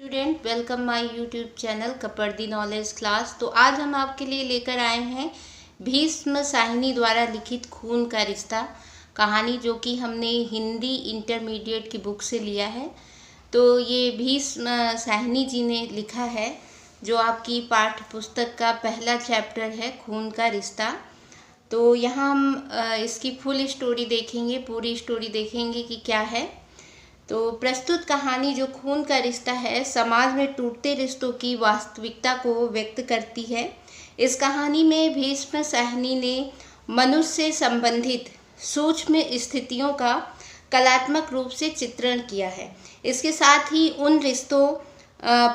Student, welcome my YouTube channel Kapardi knowledge class. तो आज हम आपके लिए लेकर आए हैं भीष्म साहनी द्वारा लिखित खून का रिश्ता कहानी, जो कि हमने हिंदी इंटरमीडिएट की बुक से लिया है। तो ये भीष्म साहनी जी ने लिखा है, जो आपकी पाठ्य पुस्तक का पहला चैप्टर है, खून का रिश्ता। तो यहाँ हम इसकी फुल स्टोरी देखेंगे, पूरी स्टोरी देखेंगे कि क्या है। तो प्रस्तुत कहानी जो खून का रिश्ता है, समाज में टूटते रिश्तों की वास्तविकता को व्यक्त करती है। इस कहानी में भीष्म साहनी ने मनुष्य से संबंधित सूक्ष्म स्थितियों का कलात्मक रूप से चित्रण किया है। इसके साथ ही उन रिश्तों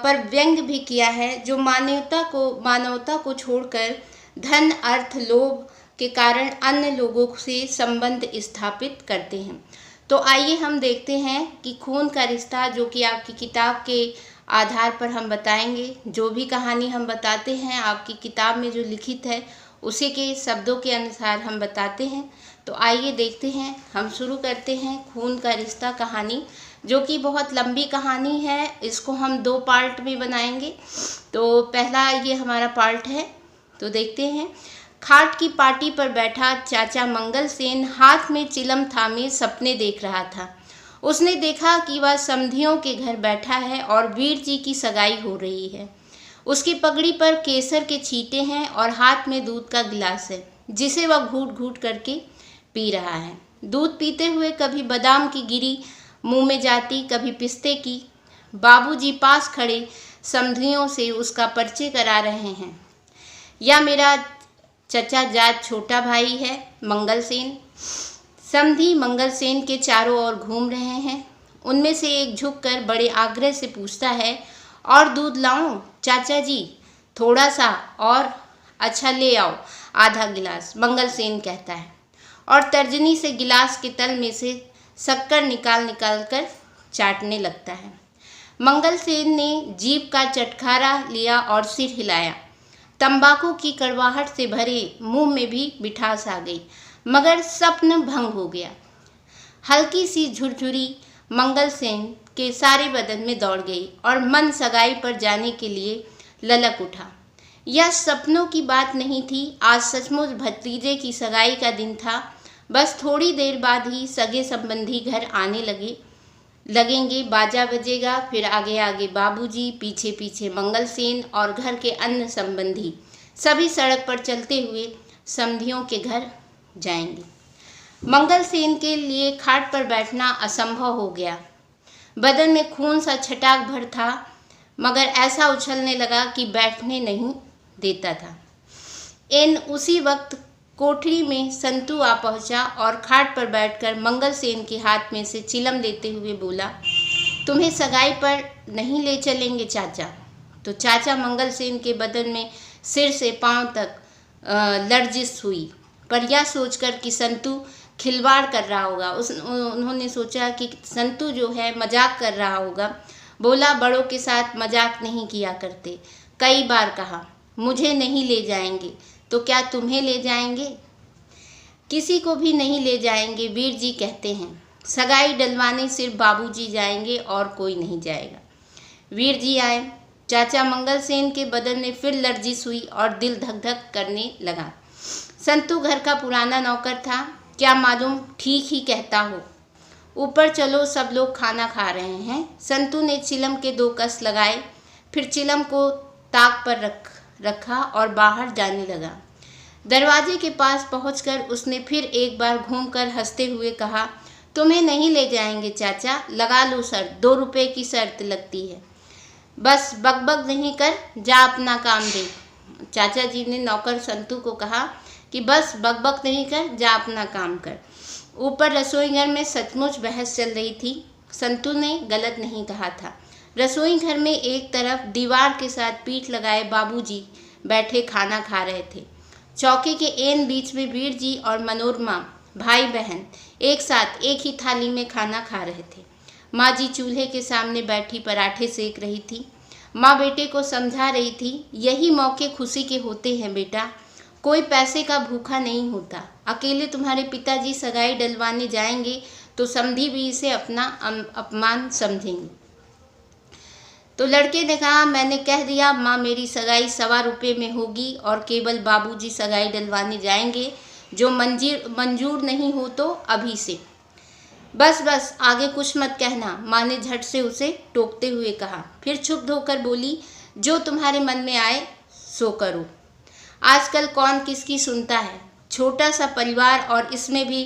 पर व्यंग भी किया है जो मानवता को छोड़कर धन, अर्थ, लोभ के कारण अन्य लोगों से संबंध स्थापित करते हैं। तो आइए हम देखते हैं कि खून का रिश्ता, जो कि आपकी किताब के आधार पर हम बताएंगे। जो भी कहानी हम बताते हैं आपकी किताब में जो लिखित है उसी के शब्दों के अनुसार हम बताते हैं। तो आइए देखते हैं, हम शुरू करते हैं खून का रिश्ता कहानी, जो कि बहुत लंबी कहानी है। इसको हम 2 पार्ट में बनाएंगे। तो पहला ये हमारा पार्ट है, तो देखते हैं। खाट की पाटी पर बैठा चाचा मंगल सेन हाथ में चिलम थामे सपने देख रहा था। उसने देखा कि वह समधियों के घर बैठा है और वीर जी की सगाई हो रही है। उसकी पगड़ी पर केसर के छींटे हैं और हाथ में दूध का गिलास है, जिसे वह घूट घूट करके पी रहा है। दूध पीते हुए कभी बादाम की गिरी मुंह में जाती, कभी पिस्ते की। बाबूजी पास खड़े समधियों से उसका परिचय करा रहे हैं। यह मेरा चचा जात छोटा भाई है, मंगल सेन। समधी मंगल सेन के चारों ओर घूम रहे हैं। उनमें से एक झुककर बड़े आग्रह से पूछता है, और दूध लाऊं चाचा जी? थोड़ा सा और? अच्छा ले आओ, आधा गिलास, मंगल सेन कहता है और तर्जनी से गिलास के तल में से शक्कर निकाल कर चाटने लगता है। मंगल सेन ने जीभ का चटखारा लिया और सिर हिलाया। तंबाकू की कड़वाहट से भरे मुंह में भी मिठास आ गई, मगर स्वप्न भंग हो गया। हल्की सी झुरझुरी मंगल सेन के सारे बदन में दौड़ गई और मन सगाई पर जाने के लिए ललक उठा। यह सपनों की बात नहीं थी, आज सचमुच भतीजे की सगाई का दिन था। बस थोड़ी देर बाद ही सगे संबंधी घर आने लगेंगे। बाजा बजेगा, फिर आगे आगे बाबूजी, पीछे पीछे मंगल सेन और घर के अन्य संबंधी सभी सड़क पर चलते हुए समधियों के घर जाएंगे। मंगल सेन के लिए खाट पर बैठना असंभव हो गया। बदन में खून सा छटाक भर था, मगर ऐसा उछलने लगा कि बैठने नहीं देता था। उसी वक्त कोठरी में संतू आ पहुंचा और खाट पर बैठकर मंगल सेन के हाथ में से चिलम लेते हुए बोला, तुम्हें सगाई पर नहीं ले चलेंगे चाचा? तो चाचा मंगल सेन के बदन में सिर से पांव तक लर्जिश हुई, पर यह सोचकर कि संतू खिलवाड़ कर रहा होगा। उन्होंने सोचा कि संतू जो है मजाक कर रहा होगा। बोला, बड़ों के साथ मजाक नहीं किया करते। कई बार कहा मुझे नहीं ले जाएंगे, तो क्या तुम्हें ले जाएंगे? किसी को भी नहीं ले जाएंगे, वीर जी कहते हैं। सगाई डलवाने सिर्फ बाबूजी जाएंगे और कोई नहीं जाएगा। वीर जी आए। चाचा मंगल सेन के बदन में फिर लर्जिश हुई और दिल धक धक करने लगा। संतू घर का पुराना नौकर था, क्या मालूम ठीक ही कहता हो। ऊपर चलो, सब लोग खाना खा रहे हैं। संतू ने चिलम के 2 कस लगाए, फिर चिलम को ताक पर रखा और बाहर जाने लगा। दरवाजे के पास पहुंचकर उसने फिर एक बार घूमकर हंसते हुए कहा, तुम्हें नहीं ले जाएंगे चाचा, लगा लो शर्त, 2 रुपए की शर्त लगती है। बस बकबक नहीं कर, जा अपना काम देख। चाचा जी ने नौकर संतू को कहा कि बस बकबक नहीं कर, जा अपना काम कर। ऊपर रसोई घर में सचमुच बहस चल रही थी। संतू ने गलत नहीं कहा था। रसोई घर में एक तरफ दीवार के साथ पीठ लगाए बाबूजी बैठे खाना खा रहे थे। चौके के एन बीच में वीर जी और मनोरमा भाई बहन एक साथ एक ही थाली में खाना खा रहे थे। माँ जी चूल्हे के सामने बैठी पराठे सेक रही थी। माँ बेटे को समझा रही थी, यही मौके खुशी के होते हैं बेटा, कोई पैसे का भूखा नहीं होता। अकेले तुम्हारे पिताजी सगाई डलवाने जाएंगे तो समधी भी इसे अपना अपमान समझेंगे। तो लड़के ने कहा, मैंने कह दिया माँ, मेरी सगाई 1.25 रुपये में होगी और केवल बाबूजी सगाई डलवाने जाएंगे, जो मंजूर नहीं हो तो अभी से। बस बस, आगे कुछ मत कहना, माँ ने झट से उसे टोकते हुए कहा। फिर चुप होकर बोली, जो तुम्हारे मन में आए सो करो। आजकल कौन किसकी सुनता है। छोटा सा परिवार और इसमें भी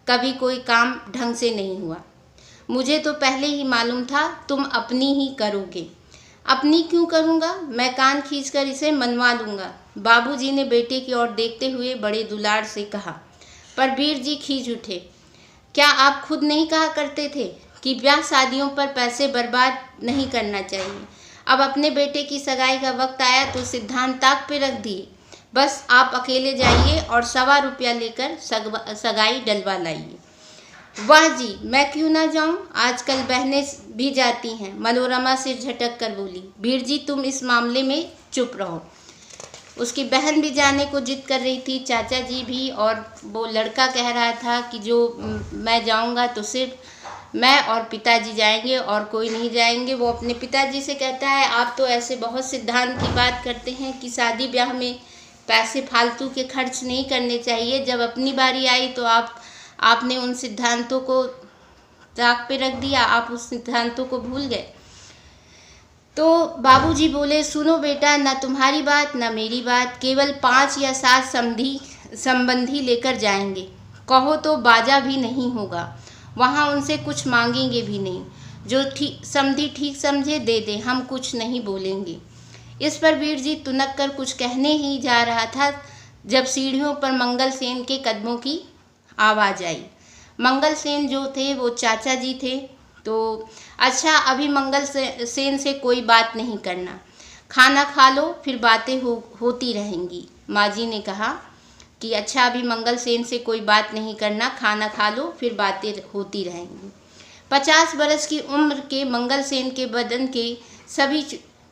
कभी कोई काम ढंग से नहीं हुआ। मुझे तो पहले ही मालूम था तुम अपनी ही करोगे। अपनी क्यों करूँगा, मैं कान खींचकर इसे मनवा लूँगा, बाबूजी ने बेटे की ओर देखते हुए बड़े दुलार से कहा। पर वीर जी खींच उठे। क्या आप खुद नहीं कहा करते थे कि ब्याह शादियों पर पैसे बर्बाद नहीं करना चाहिए। अब अपने बेटे की सगाई का वक्त आया तो सिद्धांत ताक पे रख दिए। बस आप अकेले जाइए और 1.25 रुपया लेकर सगाई डलवा लाइए। वाह जी, मैं क्यों ना जाऊं, आजकल बहनें भी जाती हैं, मनोरमा सिर झटक कर बोली। वीर जी, तुम इस मामले में चुप रहो। उसकी बहन भी जाने को जिद कर रही थी, चाचा जी भी, और वो लड़का कह रहा था कि जो मैं जाऊंगा तो सिर्फ मैं और पिताजी जाएंगे और कोई नहीं जाएंगे। वो अपने पिताजी से कहता है, आप तो ऐसे बहुत सिद्धांत की बात करते हैं कि शादी ब्याह में पैसे फालतू के खर्च नहीं करने चाहिए। जब अपनी बारी आई तो आपने उन सिद्धांतों को ताक पे रख दिया, आप उस सिद्धांतों को भूल गए। तो बाबूजी बोले, सुनो बेटा, ना तुम्हारी बात ना मेरी बात, केवल 5 या 7 संबंधी लेकर जाएंगे। कहो तो बाजा भी नहीं होगा, वहाँ उनसे कुछ मांगेंगे भी नहीं। जो समधी ठीक समझे दे दे, हम कुछ नहीं बोलेंगे। इस पर वीर जी तुनक कर कुछ कहने ही जा रहा था जब सीढ़ियों पर मंगल सेन के कदमों की आवाज़ आई। मंगल सेन जो थे वो चाचा जी थे। तो अच्छा, अभी मंगल सेन से कोई बात नहीं करना, खाना खा लो फिर बातें होती रहेंगी। माँ जी ने कहा कि अच्छा, अभी मंगल सेन से कोई बात नहीं करना, खाना खा लो फिर बातें होती रहेंगी। 50 बरस की उम्र के मंगल सेन के बदन के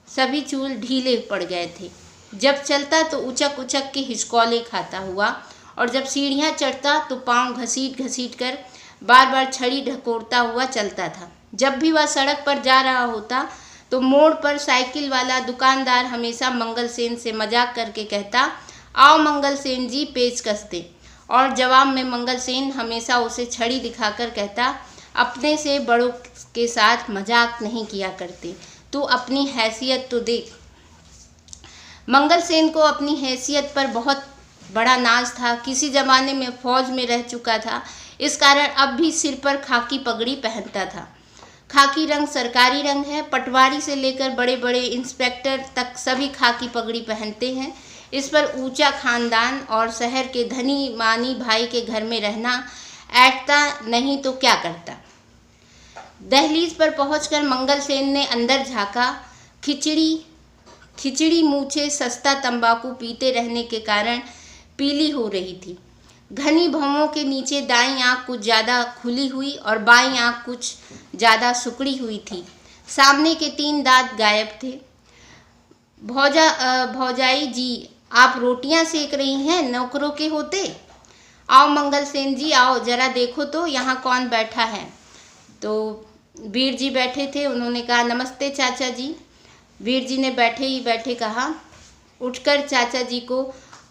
सभी चूल ढीले पड़ गए थे। जब चलता तो उचक उचक के हिचकौले खाता हुआ, और जब सीढ़ियाँ चढ़ता तो पाँव घसीट घसीट कर बार बार छड़ी ढकोरता हुआ चलता था। जब भी वह सड़क पर जा रहा होता तो मोड़ पर साइकिल वाला दुकानदार हमेशा मंगल सेन से मजाक करके कहता, आओ मंगल सेन जी, पेच कस दे। और जवाब में मंगल सेन हमेशा उसे छड़ी दिखाकर कहता, अपने से बड़ों के साथ मजाक नहीं किया करते, तू अपनी हैसियत तो देख। मंगल सेन को अपनी हैसियत पर बहुत बड़ा नाज था। किसी ज़माने में फौज में रह चुका था, इस कारण अब भी सिर पर खाकी पगड़ी पहनता था। खाकी रंग सरकारी रंग है। पटवारी से लेकर बड़े बड़े इंस्पेक्टर तक सभी खाकी पगड़ी पहनते हैं। इस पर ऊंचा खानदान और शहर के धनी मानी भाई के घर में रहना ऐठता नहीं तो क्या करता। दहलीज पर पहुंचकर मंगल सेन ने अंदर झाँका। खिचड़ी मूछे सस्ता तंबाकू पीते रहने के कारण पीली हो रही थी। घनी भौंहों के नीचे दाईं आंख कुछ ज़्यादा खुली हुई और बाईं आंख कुछ ज़्यादा सुकड़ी हुई थी। सामने के 3 दांत गायब थे। भौजाई जी, आप रोटियां सेक रही हैं, नौकरों के होते। आओ मंगल सेन जी, आओ जरा देखो तो यहाँ कौन बैठा है। तो वीर जी बैठे थे। उन्होंने कहा, नमस्ते चाचा जी। वीर जी ने बैठे ही बैठे कहा, उठकर चाचा जी को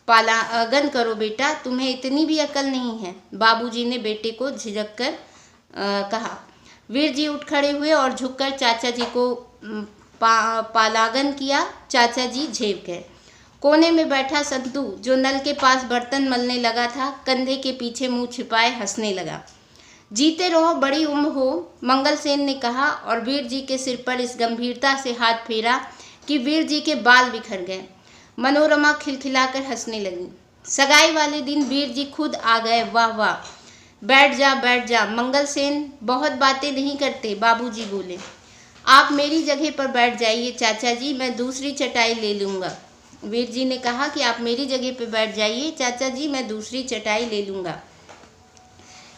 पालागन करो बेटा, तुम्हें इतनी भी अकल नहीं है, बाबूजी ने बेटे को झिझक कर कहा। वीर जी उठ खड़े हुए और झुककर चाचा जी को पालागन किया। चाचा जी झेप गए। कोने में बैठा संतू, जो नल के पास बर्तन मलने लगा था, कंधे के पीछे मुंह छिपाए हंसने लगा। जीते रहो, बड़ी उम्र हो, मंगल सेन ने कहा, और वीर जी के सिर पर इस गंभीरता से हाथ फेरा कि वीर जी के बाल बिखर गए। मनोरमा खिलखिलाकर हंसने लगी। सगाई वाले दिन वीर जी खुद आ गए। वाह वाह, बैठ जा बैठ जा। मंगल सेन बहुत बातें नहीं करते, बाबूजी बोले। आप मेरी जगह पर बैठ जाइए चाचा जी, मैं दूसरी चटाई ले लूँगा। वीर जी ने कहा कि आप मेरी जगह पर बैठ जाइए चाचा जी, मैं दूसरी चटाई ले लूँगा।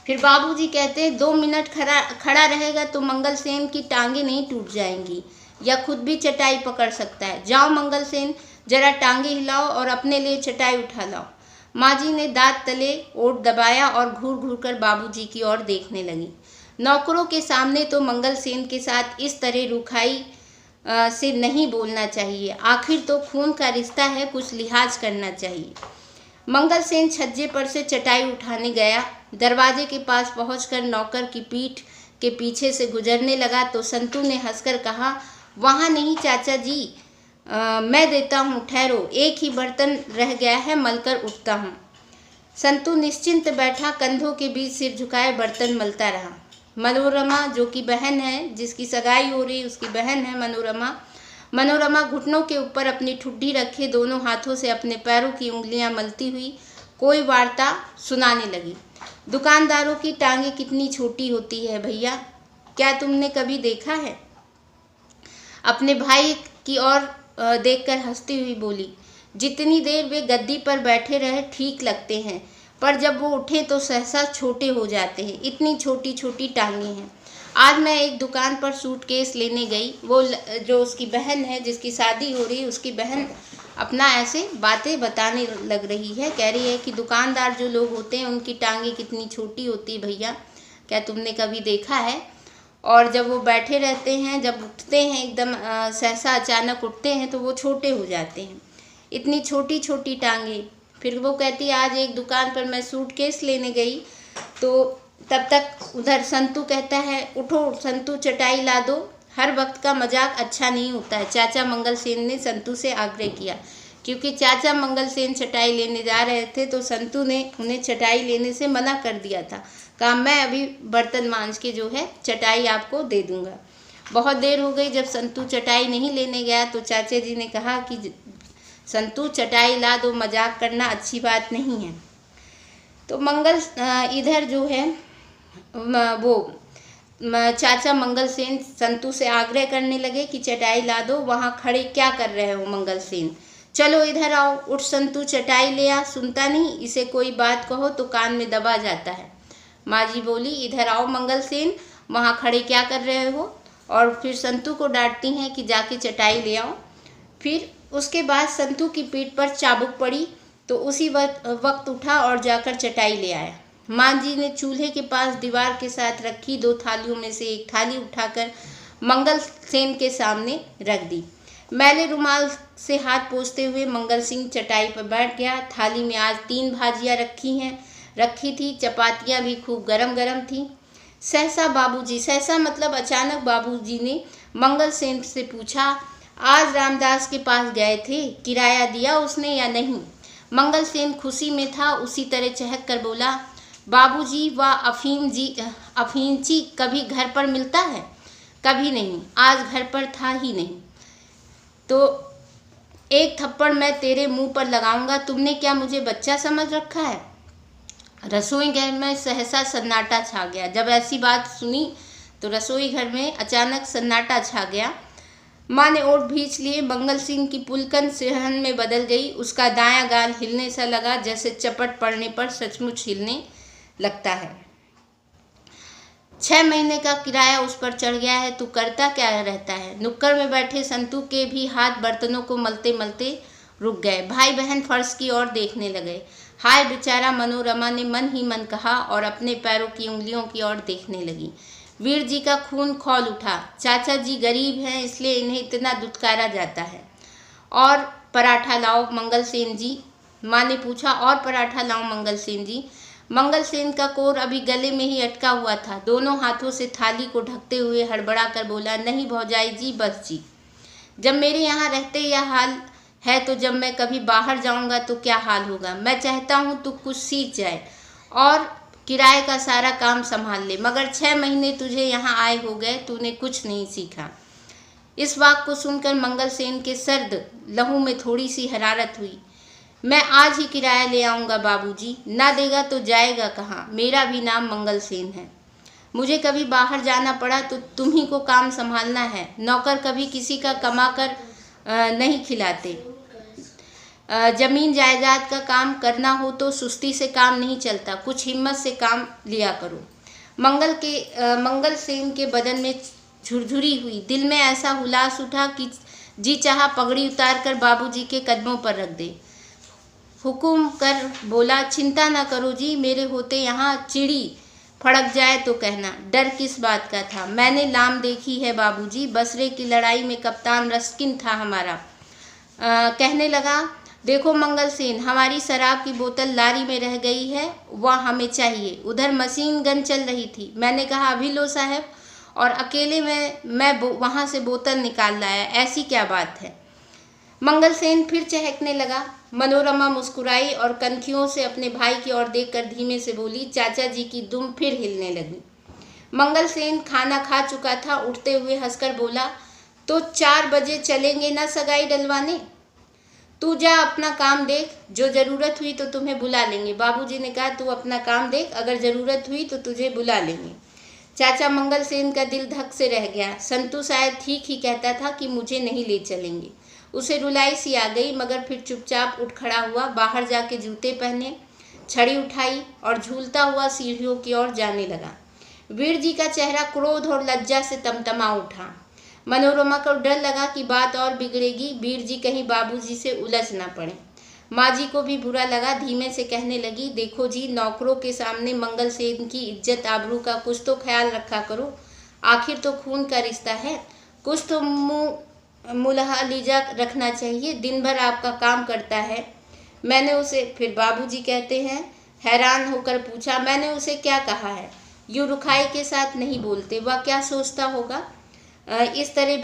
फिर बाबूजी कहते, 2 मिनट खड़ा रहेगा तो मंगल सेन की टांगें नहीं टूट जाएंगी, या खुद भी चटाई पकड़ सकता है। जाओ मंगल सेन, जरा टांगे हिलाओ और अपने लिए चटाई उठा लाओ। माँ जी ने दांत तले ओठ दबाया और घूर घूर कर बाबूजी की ओर देखने लगी। नौकरों के सामने तो मंगल सेन के साथ इस तरह रूखाई से नहीं बोलना चाहिए। आखिर तो खून का रिश्ता है, कुछ लिहाज करना चाहिए। मंगलसेन छज्जे पर से चटाई उठाने गया। दरवाजे के पास पहुंचकर नौकर की पीठ के पीछे से गुजरने लगा तो संतू ने हंसकर कहा, वहाँ नहीं चाचा जी, मैं देता हूँ, ठहरो, एक ही बर्तन रह गया है, मलकर उठता हूँ। संतू निश्चिंत बैठा, कंधों के बीच सिर झुकाए बर्तन मलता रहा। मनोरमा, जो कि बहन है, जिसकी सगाई हो रही, उसकी बहन है मनोरमा घुटनों के ऊपर अपनी ठुड्डी रखे दोनों हाथों से अपने पैरों की उंगलियां मलती हुई कोई वार्ता सुनाने लगी। दुकानदारों की टांगे कितनी छोटी होती है भैया, क्या तुमने कभी देखा है? अपने भाई की ओर देखकर हंसती हुई बोली, जितनी देर वे गद्दी पर बैठे रहे ठीक लगते हैं, पर जब वो उठे तो सहसा छोटे हो जाते हैं, इतनी छोटी छोटी टांगे हैं। आज मैं एक दुकान पर सूटकेस लेने गई। वो जो उसकी बहन है, जिसकी शादी हो रही है, उसकी बहन अपना ऐसे बातें बताने लग रही है। कह रही है कि दुकानदार जो लोग होते हैं उनकी टांगे कितनी छोटी होती भैया, क्या तुमने कभी देखा है? और जब वो बैठे रहते हैं, जब उठते हैं एकदम सहसा अचानक उठते हैं तो वो छोटे हो जाते हैं, इतनी छोटी छोटी टांगे। फिर वो कहती है, आज एक दुकान पर मैं सूटकेस लेने गई तो तब तक उधर संतू कहता है, उठो संतू, चटाई ला दो, हर वक्त का मजाक अच्छा नहीं होता है। चाचा मंगलसेन ने संतू से आग्रह किया, क्योंकि चाचा मंगलसेन चटाई लेने जा रहे थे तो संतू ने उन्हें चटाई लेने से मना कर दिया था। कहा, मैं अभी बर्तन मांज के जो है चटाई आपको दे दूंगा। बहुत देर हो गई। जब संतू चटाई नहीं लेने गया तो चाचा जी ने कहा कि संतू चटाई ला दो, मजाक करना अच्छी बात नहीं है। तो इधर जो है वो चाचा मंगलसेन संतू से आग्रह करने लगे कि चटाई ला दो। वहाँ खड़े क्या कर रहे हो मंगलसेन, चलो इधर आओ, उठ संतू, चटाई ले आ। सुनता नहीं, इसे कोई बात कहो तो कान में दबा जाता है। माँ जी बोली, इधर आओ मंगलसेन, वहाँ खड़े क्या कर रहे हो? और फिर संतू को डांटती हैं कि जाके चटाई ले आओ। फिर उसके बाद संतू की पीठ पर चाबुक पड़ी तो उसी वक्त उठा और जाकर चटाई ले आया। माँ जी ने चूल्हे के पास दीवार के साथ रखी 2 थालियों में से एक थाली उठाकर मंगलसेन के सामने रख दी। मैले रुमाल से हाथ पोंछते हुए मंगल सिंह चटाई पर बैठ गया। थाली में आज 3 भाजियाँ रखी थी, चपातियाँ भी खूब गरम गरम थी। सहसा बाबूजी, सहसा मतलब अचानक बाबूजी ने मंगलसेन से पूछा, आज रामदास के पास गए थे, किराया दिया उसने या नहीं? मंगलसेन खुशी में था, उसी तरह चहक कर बोला, बाबूजी, वह अफीमची कभी घर पर मिलता है? कभी नहीं, आज घर पर था ही नहीं। तो एक थप्पड़ मैं तेरे मुंह पर लगाऊंगा। तुमने क्या मुझे बच्चा समझ रखा है? रसोई घर में सहसा सन्नाटा छा गया। जब ऐसी बात सुनी तो रसोई घर में अचानक सन्नाटा छा गया। माँ ने ओठ भींच लिए। मंगल सिंह की पुलकन सिरहन में बदल गई। उसका दायां गाल हिलने सा लगा, जैसे चपट पड़ने पर सचमुच हिलने लगता है। 6 महीने का किराया उस पर चढ़ गया है, तू करता क्या रहता है? नुक्कड़ में बैठे संतू के भी हाथ बर्तनों को मलते मलते रुक गए। भाई बहन फर्श की ओर देखने लगे। हाय बेचारा, मनोरमा ने मन ही मन कहा और अपने पैरों की उंगलियों की ओर देखने लगी। वीर जी का खून खौल उठा। चाचा जी गरीब हैं, इसलिए इन्हें इतना दुत्कारा जाता है। और पराठा लाओ मंगलसेन जी, माँ ने पूछा। और पराठा लाओ मंगलसेन जी। मंगलसेन का कोर अभी गले में ही अटका हुआ था। दोनों हाथों से थाली को ढकते हुए हड़बड़ा कर बोला, नहीं भौजाई जी, बस जी। जब मेरे यहाँ रहते यह हाल है तो जब मैं कभी बाहर जाऊँगा तो क्या हाल होगा? मैं चाहता हूँ तू कुछ सीख जाए और किराए का सारा काम संभाल ले, मगर 6 महीने तुझे यहाँ आए हो गए, तूने कुछ नहीं सीखा। इस वाक को सुनकर मंगलसेन के सर्द लहू में थोड़ी सी हरारत हुई। मैं आज ही किराया ले आऊँगा बाबूजी। ना देगा तो जाएगा कहाँ? मेरा भी नाम मंगलसेन है। मुझे कभी बाहर जाना पड़ा तो तुम ही को काम संभालना है। नौकर कभी किसी का कमा कर नहीं खिलाते। जमीन जायदाद का काम करना हो तो सुस्ती से काम नहीं चलता, कुछ हिम्मत से काम लिया करो। मंगलसेन के बदन में झुरझुरी हुई। दिल में ऐसा हुलास उठा कि जी चाहा पगड़ी उतार कर बाबूजी के कदमों पर रख दे। हुकुम कर बोला, चिंता ना करो जी, मेरे होते यहाँ चिड़ी फड़क जाए तो कहना। डर किस बात का था? मैंने लाम देखी है बाबूजी, बसरे की लड़ाई में कप्तान रस्किन था हमारा। कहने लगा, देखो मंगल सेन, हमारी शराब की बोतल लारी में रह गई है, वह हमें चाहिए। उधर मशीन गन चल रही थी। मैंने कहा, अभी लो साहब, और अकेले में मैं वहाँ से बोतल निकाल लाया। ऐसी क्या बात है? मंगल सेन फिर चहकने लगा। मनोरमा मुस्कुराई और कनखियों से अपने भाई की ओर देखकर धीमे से बोली, चाचा जी की दुम फिर हिलने लगी। मंगल सेन खाना खा चुका था। उठते हुए हंसकर बोला, तो 4 बजे चलेंगे ना सगाई डलवाने? तू जा अपना काम देख, जो जरूरत हुई तो तुम्हें बुला लेंगे। बाबूजी ने कहा, तू अपना काम देख, अगर जरूरत हुई तो तुझे बुला लेंगे। चाचा मंगल सेन का दिल धक से रह गया। संतू शायद ठीक ही कहता था कि मुझे नहीं ले चलेंगे। उसे रुलाई सी आ गई, मगर फिर चुपचाप उठ खड़ा हुआ। बाहर जाके जूते पहने, छड़ी उठाई और झूलता हुआ सीढ़ियों की ओर जाने लगा। वीर जी का चेहरा क्रोध और लज्जा से तमतमा उठा। मनोरमा को डर लगा कि बात और बिगड़ेगी, वीर जी कहीं बाबूजी से उलझ ना पड़े। माँ जी को भी बुरा लगा। धीमे से कहने लगी, देखो जी, नौकरों के सामने मंगल सेन की इज्जत आबरू का कुछ तो ख्याल रखा करो। आखिर तो खून का रिश्ता है, कुछ तो मुलाहाजा रखना चाहिए। दिन भर आपका काम करता है। मैंने उसे, फिर बाबूजी कहते हैं? हैरान होकर पूछा, मैंने उसे क्या कहा है? यूँ रुखाई के साथ नहीं बोलते, वह क्या सोचता होगा? इस तरह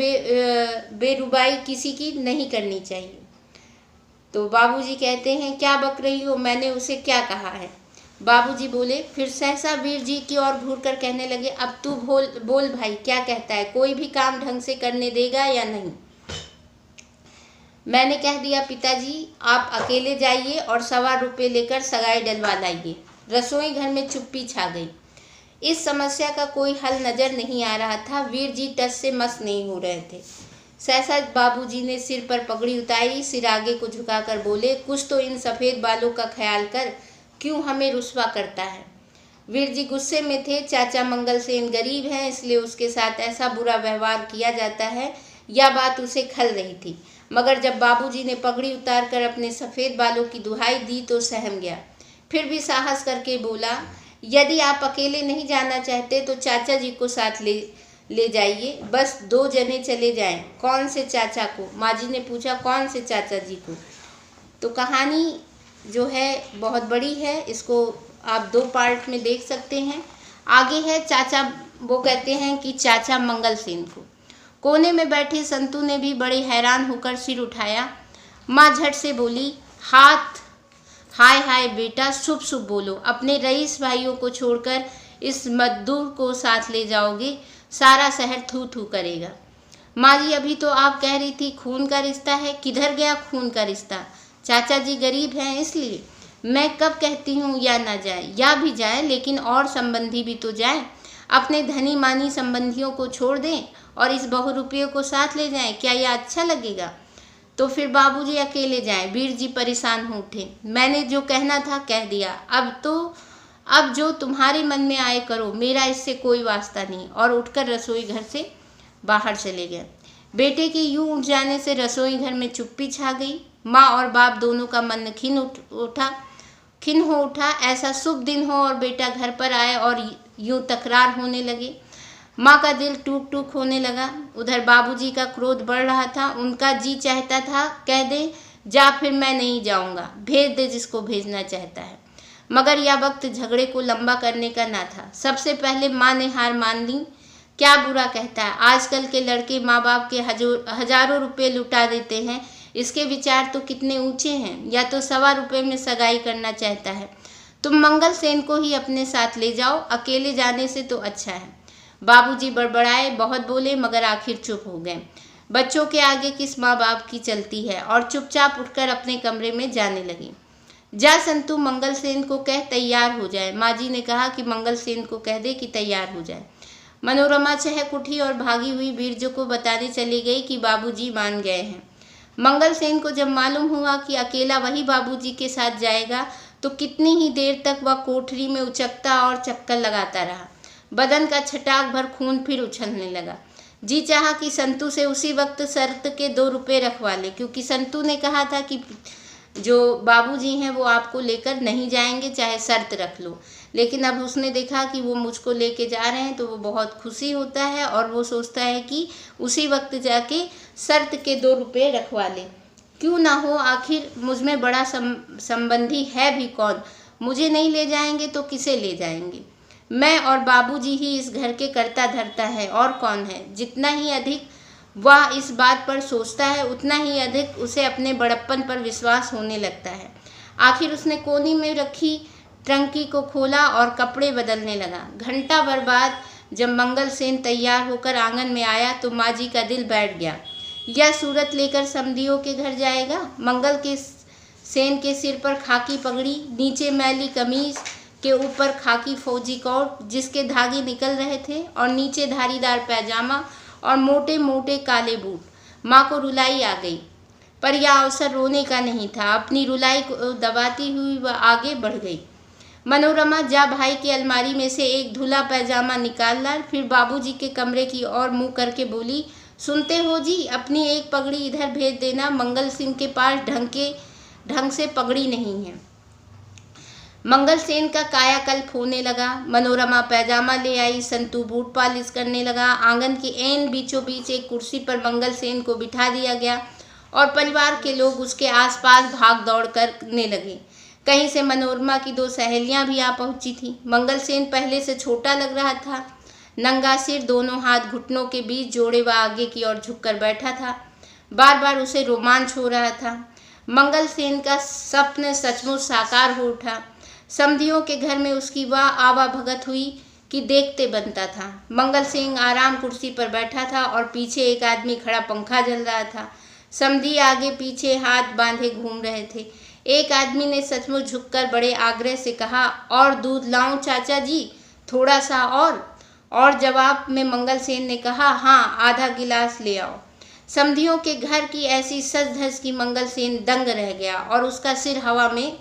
बेरुबाई किसी की नहीं करनी चाहिए। तो बाबूजी कहते हैं, क्या बक रही हो? मैंने उसे क्या कहा है? बाबूजी बोले। फिर सहसा वीर जी की ओर घूरकर कहने लगे, अब तू बोल भाई, क्या कहता है? कोई भी काम ढंग से करने देगा या नहीं? मैंने कह दिया पिताजी, आप अकेले जाइए और 1.25 रुपये लेकर सगाई डलवा लाइए। रसोई घर में चुप्पी छा गई। इस समस्या का कोई हल नजर नहीं आ रहा था। वीर जी टस से मस नहीं हो रहे थे। सहसा बाबूजी ने सिर पर पगड़ी उतारी, सिर आगे को झुकाकर बोले, कुछ तो इन सफ़ेद बालों का ख्याल कर, क्यों हमें रुस्वा करता है? वीर जी गुस्से में थे। चाचा मंगल सेन गरीब हैं, इसलिए उसके साथ ऐसा बुरा व्यवहार किया जाता है, यह बात उसे खल रही थी। मगर जब बाबूजी ने पगड़ी उतार कर अपने सफ़ेद बालों की दुहाई दी तो सहम गया। फिर भी साहस करके बोला, यदि आप अकेले नहीं जाना चाहते तो चाचा जी को साथ ले जाइए। बस 2 जने चले जाएं। कौन से चाचा को? माँ जी ने पूछा, कौन से चाचा जी को? तो कहानी जो है बहुत बड़ी है, इसको आप 2 पार्ट में देख सकते हैं। आगे है चाचा, वो कहते हैं कि चाचा मंगल सेन को। कोने में बैठे संतू ने भी बड़े हैरान होकर सिर उठाया। माँ झट से बोली, हाय हाय बेटा, शुभ शुभ बोलो। अपने रईस भाइयों को छोड़कर इस मजदूर को साथ ले जाओगे, सारा शहर थू थू करेगा। माँ जी, अभी तो आप कह रही थी खून का रिश्ता है। किधर गया खून का रिश्ता? चाचा जी गरीब हैं इसलिए। मैं कब कहती हूँ या ना जाए, या भी जाए, लेकिन और संबंधी भी तो जाएं। अपने धनी मानी संबंधियों को छोड़ दें और इस बहुरूपियों को साथ ले जाएं। क्या यह अच्छा लगेगा? तो फिर बाबूजी अकेले जाएं। वीर जी परेशान हो उठे। मैंने जो कहना था कह दिया। अब जो तुम्हारे मन में आए करो, मेरा इससे कोई वास्ता नहीं। और उठकर रसोई घर से बाहर चले गए। बेटे के यूं उठ जाने से रसोई घर में चुप्पी छा गई। माँ और बाप दोनों का मन खिन हो उठा। ऐसा शुभ दिन हो और बेटा घर पर आए और यूं तकरार होने लगे। माँ का दिल टूक टूक होने लगा। उधर बाबूजी का क्रोध बढ़ रहा था। उनका जी चाहता था कह दे, जा फिर मैं नहीं जाऊंगा, भेज दे जिसको भेजना चाहता है। मगर यह वक्त झगड़े को लंबा करने का ना था। सबसे पहले माँ ने हार मान ली। क्या बुरा कहता है, आजकल के लड़के माँ बाप के हजारों रुपये लुटा देते हैं। इसके विचार तो कितने ऊंचे हैं। या तो 1.25 रुपये में सगाई करना चाहता है। तुम मंगल सेन को ही अपने साथ ले जाओ, अकेले जाने से तो अच्छा है। बाबूजी बड़बड़ाए, बहुत बोले, मगर आखिर चुप हो गए। बच्चों के आगे किस माँ बाप की चलती है, और चुपचाप उठकर अपने कमरे में जाने लगी। जा संतू, मंगल सेन को कह तैयार हो जाए। माँ जी ने कहा कि मंगल सेन को कह दे कि तैयार हो जाए। मनोरमा चहक उठी और भागी हुई वीरजो को बताने चली गई कि बाबूजी मान गए हैं। मंगल सेन को जब मालूम हुआ कि अकेला वही बाबूजी के साथ जाएगा तो कितनी ही देर तक वह कोठरी में उचकता और चक्कर लगाता रहा। बदन का छटाक भर खून फिर उछलने लगा। जी चाहा कि संतू से उसी वक्त शर्त के 2 रुपये रखवा ले, क्योंकि संतू ने कहा था कि जो बाबूजी हैं वो आपको लेकर नहीं जाएंगे, चाहे शर्त रख लो। लेकिन अब उसने देखा कि वो मुझको लेके जा रहे हैं तो वो बहुत खुशी होता है और वो सोचता है कि उसी वक्त जाके शर्त के 2 रुपये रखवा ले। क्यों ना हो, आखिर मुझ में बड़ा संबंधी है भी कौन, मुझे नहीं ले जाएंगे तो किसे ले जाएंगे। मैं और बाबूजी ही इस घर के कर्ता धर्ता है, और कौन है। जितना ही अधिक वह इस बात पर सोचता है उतना ही अधिक उसे अपने बड़प्पन पर विश्वास होने लगता है। आखिर उसने कोनी में रखी टंकी को खोला और कपड़े बदलने लगा। घंटा भर बाद जब मंगल सेन तैयार होकर आंगन में आया तो माँ जी का दिल बैठ गया। यह सूरत लेकर समधियों के घर जाएगा। मंगल के सेन के सिर पर खाकी पगड़ी, नीचे मैली कमीज के ऊपर खाकी फौजी कोट जिसके धागे निकल रहे थे, और नीचे धारीदार पैजामा और मोटे मोटे काले बूट। माँ को रुलाई आ गई, पर यह अवसर रोने का नहीं था। अपनी रुलाई को दबाती हुई वह आगे बढ़ गई। मनोरमा, जा भाई की अलमारी में से एक धुला पैजामा निकाल ला। फिर बाबूजी के कमरे की ओर मुंह करके बोली, सुनते हो जी, अपनी एक पगड़ी इधर भेज देना। मंगल सिंह के पास ढंग से पगड़ी नहीं है। मंगल सेन का कायाकल्प होने लगा। मनोरमा पैजामा ले आई, संतू बूट पालिश करने लगा। आंगन के ऐन बीचों बीच एक कुर्सी पर मंगल सेन को बिठा दिया गया और परिवार के लोग उसके आसपास भाग दौड़ करने लगे। कहीं से मनोरमा की 2 सहेलियां भी आ पहुंची थी। मंगल सेन पहले से छोटा लग रहा था। नंगा सिर, दोनों हाथ घुटनों के बीच जोड़े वह आगे की ओर झुककर बैठा था। बार बार उसे रोमांच हो रहा था। मंगल सेन का स्वप्न सचमुच साकार हो उठा। समधियों के घर में उसकी वह आवाभगत हुई कि देखते बनता था। मंगल सिंह आराम कुर्सी पर बैठा था और पीछे एक आदमी खड़ा पंखा जल रहा था। समधी आगे पीछे हाथ बांधे घूम रहे थे। एक आदमी ने सचमुच झुककर बड़े आग्रह से कहा, और दूध लाऊं चाचा जी, थोड़ा सा और जवाब में मंगल सेन ने कहा, हाँ, आधा गिलास ले आओ। समधियों के घर की ऐसी सज धज की मंगल सेन दंग रह गया और उसका सिर हवा में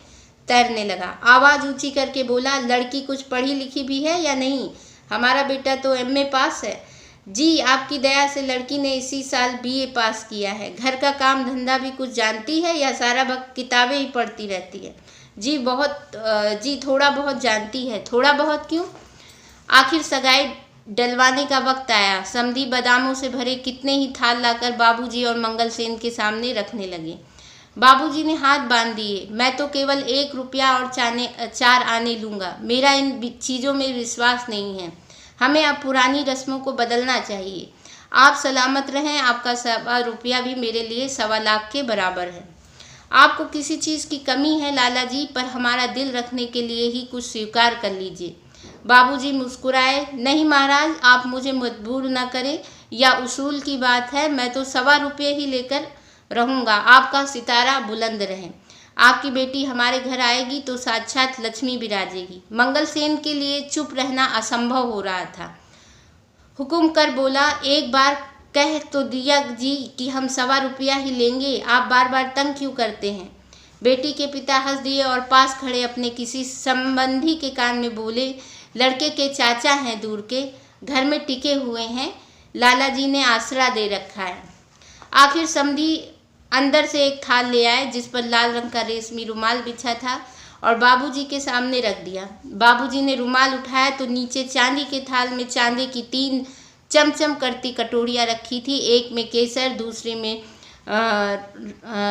तैरने लगा। आवाज ऊंची करके बोला, लड़की कुछ पढ़ी लिखी भी है या नहीं? हमारा बेटा तो एमए पास है। जी, आपकी दया से लड़की ने इसी साल बीए पास किया है। घर का काम धंधा भी कुछ जानती है या सारा वक्त किताबें ही पढ़ती रहती है? जी थोड़ा बहुत जानती है। थोड़ा बहुत क्यों? आखिर सगाई डलवाने का वक्त आया। समधी बादामों से भरे कितने ही थाल लाकर बाबूजी और मंगल सेन के सामने रखने लगे। बाबूजी ने हाथ बांध दिए। मैं तो केवल 1 रुपया और 4 आने लूँगा। मेरा इन चीज़ों में विश्वास नहीं है। हमें अब पुरानी रस्मों को बदलना चाहिए। आप सलामत रहें। आपका 1.25 रुपया भी मेरे लिए 1.25 लाख के बराबर है। आपको किसी चीज़ की कमी है लाला जी, पर हमारा दिल रखने के लिए ही कुछ स्वीकार कर लीजिए। बाबूजी मुस्कुराए। नहीं महाराज, आप मुझे मजबूर न करें। या उसूल की बात है, मैं तो 1.25 रुपये ही लेकर रहूँगा। आपका सितारा बुलंद रहे। आपकी बेटी हमारे घर आएगी तो साक्षात लक्ष्मी विराजेगी। मंगल सेन के लिए चुप रहना असंभव हो रहा था। हुक्म कर बोला, एक बार कह तो दिया जी कि हम 1.25 रुपया ही लेंगे। आप बार बार तंग क्यों करते हैं? बेटी के पिता हंस दिए और पास खड़े अपने किसी संबंधी के कान में बोले, लड़के के चाचा हैं, दूर के घर में टिके हुए हैं। लाला जी ने आसरा दे रखा है। आखिर समधी अंदर से एक थाल ले आए जिस पर लाल रंग का रेशमी रुमाल बिछा था और बाबूजी के सामने रख दिया। बाबूजी ने रुमाल उठाया तो नीचे चांदी के थाल में चांदी की 3 चमचम करती कटोरियाँ रखी थी। एक में केसर, दूसरी में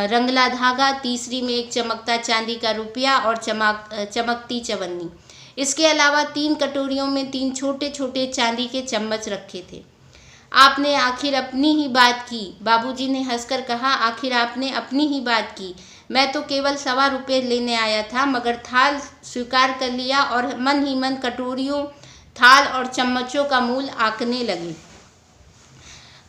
रंगला धागा, तीसरी में एक चमकता चांदी का रुपया और चमकती चवन्नी। इसके अलावा 3 कटोरियों में 3 छोटे छोटे चांदी के चम्मच रखे थे। आपने आखिर अपनी ही बात की। बाबूजी ने हंसकर कहा, आखिर आपने अपनी ही बात की। मैं तो केवल 1.25 रुपये लेने आया था, मगर थाल स्वीकार कर लिया और मन ही मन कटोरियों, थाल और चम्मचों का मूल आंकने लगी।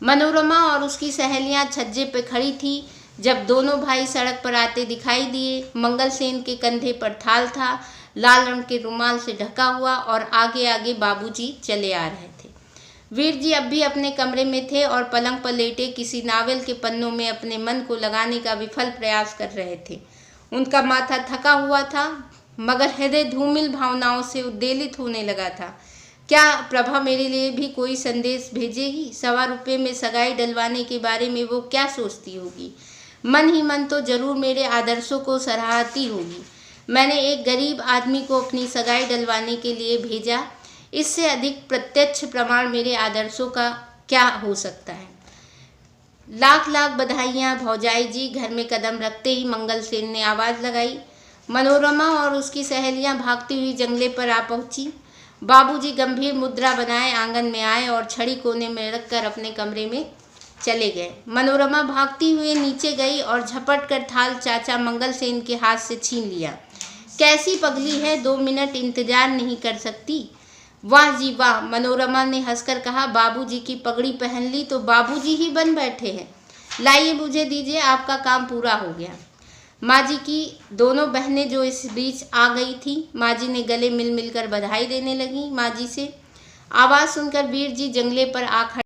मनोरमा और उसकी सहेलियां छज्जे पे खड़ी थी जब दोनों भाई सड़क पर आते दिखाई दिए। मंगल सेन के कंधे पर थाल था, लाल रंग के रुमाल से ढका हुआ, और आगे आगे बाबूजी चले आ रहे थे। वीर जी अब भी अपने कमरे में थे और पलंग पर लेटे किसी नावल के पन्नों में अपने मन को लगाने का विफल प्रयास कर रहे थे। उनका माथा थका हुआ था, मगर हृदय धूमिल भावनाओं से उद्वेलित होने लगा था। क्या प्रभा मेरे लिए भी कोई संदेश भेजेगी? 1.25 रुपये में सगाई डलवाने के बारे में वो क्या सोचती होगी? मन ही मन तो जरूर मेरे आदर्शों को सराहती होगी। मैंने एक गरीब आदमी को अपनी सगाई डलवाने के लिए भेजा। इससे अधिक प्रत्यक्ष प्रमाण मेरे आदर्शों का क्या हो सकता है। लाख लाख बधाइयाँ भौजाई जी। घर में कदम रखते ही मंगलसेन ने आवाज़ लगाई। मनोरमा और उसकी सहेलियाँ भागती हुई जंगले पर आ पहुँची। बाबूजी गंभीर मुद्रा बनाए आंगन में आए और छड़ी कोने में रखकर अपने कमरे में चले गए। मनोरमा भागती हुई नीचे गई और झपट कर थाल चाचा मंगलसेन के हाथ से छीन लिया। कैसी पगली है, 2 मिनट इंतजार नहीं कर सकती? वाह जी वाह, मनोरमा ने हंसकर कहा। बाबूजी की पगड़ी पहन ली तो बाबूजी ही बन बैठे हैं। लाइए मुझे दीजिए, आपका काम पूरा हो गया। माँ जी की दोनों बहनें जो इस बीच आ गई थी, माँ जी ने गले मिल मिलकर बधाई देने लगी। माँ जी से आवाज़ सुनकर वीर जी जंगले पर आ खड़े